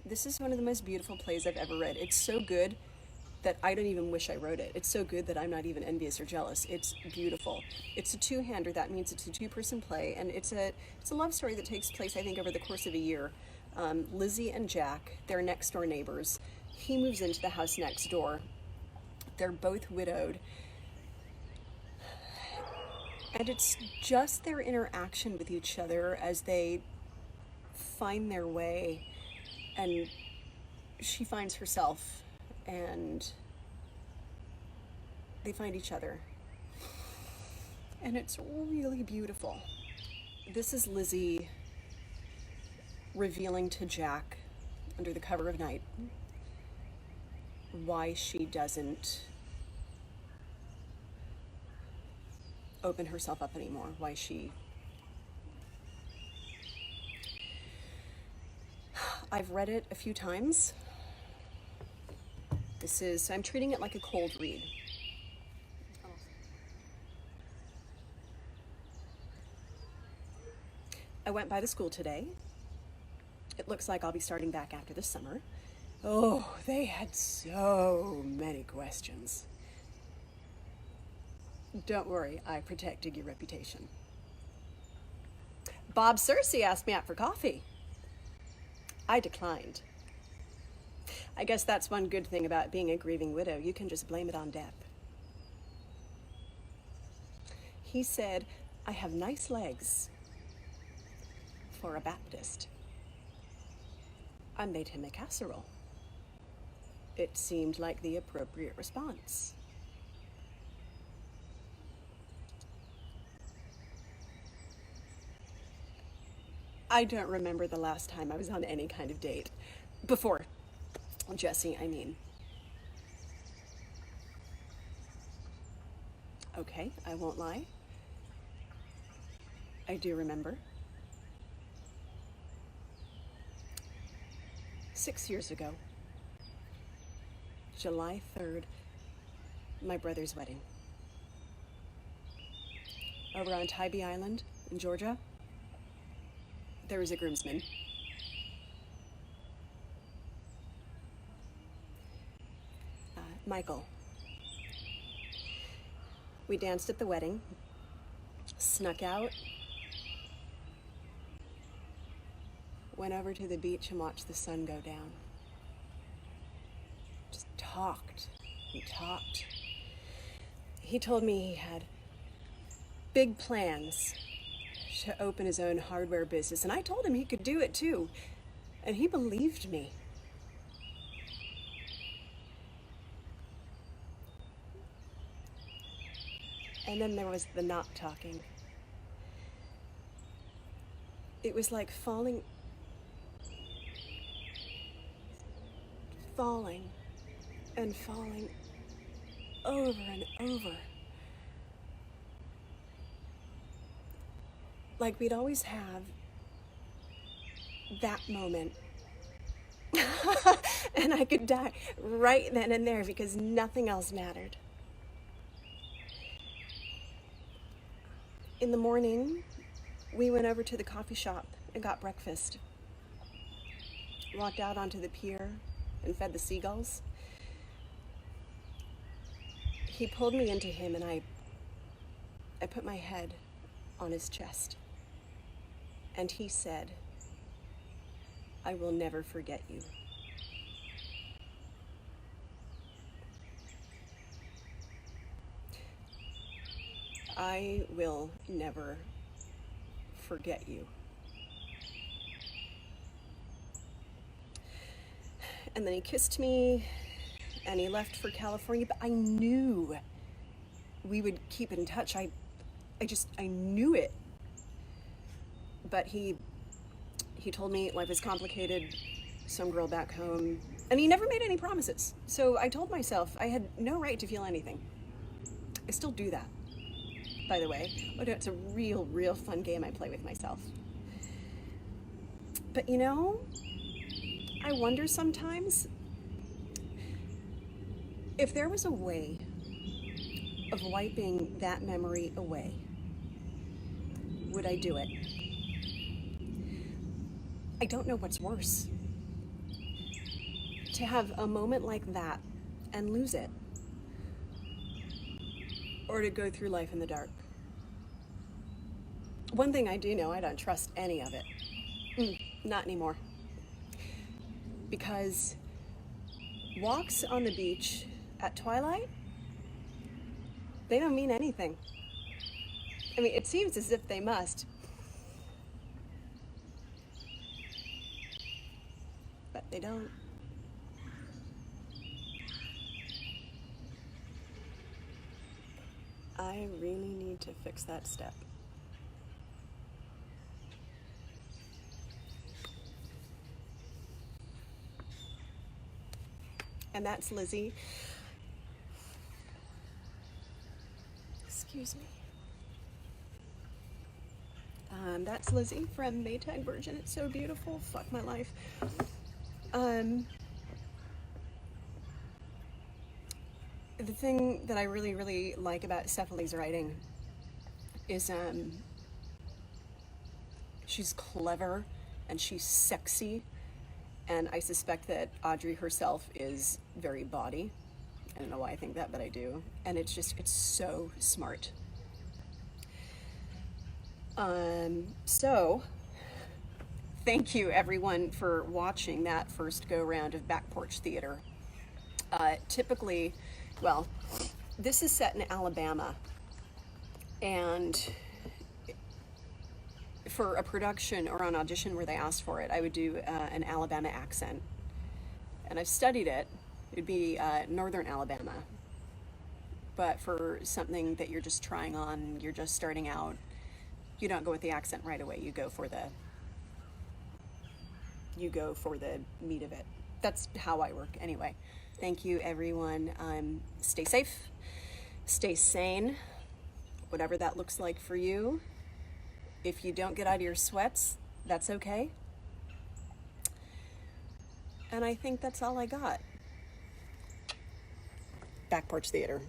This is one of the most beautiful plays I've ever read. It's so good that I don't even wish I wrote it. It's so good that I'm not even envious or jealous. It's beautiful. It's a two-hander. That means it's a two-person play, and it's a love story that takes place, I think, over the course of a year. Lizzie and Jack, they're next-door neighbors. He moves into the house next door. They're both widowed. And it's just their interaction with each other as they find their way, and she finds herself, and they find each other. And it's really beautiful. This is Lizzie revealing to Jack, under the cover of night, why she doesn't open herself up anymore, why I've read it a few times. I'm treating it like a cold read. I went by the school today. It looks like I'll be starting back after the summer. Oh, they had so many questions. Don't worry, I protected your reputation. Bob Cersei asked me out for coffee. I declined. I guess that's one good thing about being a grieving widow. You can just blame it on death. He said, I have nice legs for a Baptist. I made him a casserole. It seemed like the appropriate response. I don't remember the last time I was on any kind of date. Before Jesse, I mean. Okay, I won't lie. I do remember. 6 years ago, July 3rd, my brother's wedding. Over on Tybee Island in Georgia, there was a groomsman. Michael. We danced at the wedding, snuck out, went over to the beach and watched the sun go down. Just talked and talked. He told me he had big plans to open his own hardware business, and I told him he could do it too, and he believed me. And then there was the not talking. It was like falling and falling over and over. Like we'd always have that moment. And I could die right then and there because nothing else mattered. In the morning, we went over to the coffee shop and got breakfast. Walked out onto the pier and fed the seagulls. He pulled me into him, and I put my head on his chest. And he said, I will never forget you. I will never forget you. And then he kissed me, and he left for California, but I knew we would keep in touch. I knew it. But he told me life is complicated, some girl back home, and he never made any promises. So I told myself I had no right to feel anything. I still do that, by the way. It's a real fun game I play with myself. But you know, I wonder sometimes if there was a way of wiping that memory away, would I do it? I don't know what's worse. to have a moment like that and lose it, or to go through life in the dark. One thing I do know, I don't trust any of it. Not anymore. Because walks on the beach at twilight, they don't mean anything. I mean, it seems as if they must. But they don't. I really need to fix that step. And that's Lizzie. Excuse me. That's Lizzie from Maytag Virgin. It's so beautiful. Fuck my life. The thing that I really, really like about Cefaly's writing is she's clever and she's sexy, and I suspect that Audrey herself is very bawdy. I don't know why I think that, but I do. And it's so smart. So thank you everyone for watching that first go round of Back Porch Theater. Typically, well, this is set in Alabama, and for a production or an audition where they asked for it, I would do an Alabama accent. And I've studied it. It'd be northern Alabama. But for something that you're just trying on, you're just starting out, you don't go with the accent right away. You go for the meat of it. That's how I work anyway. Thank you everyone. Stay safe, stay sane, whatever that looks like for you. If you don't get out of your sweats, that's okay. And I think that's all I got. Back Porch Theater.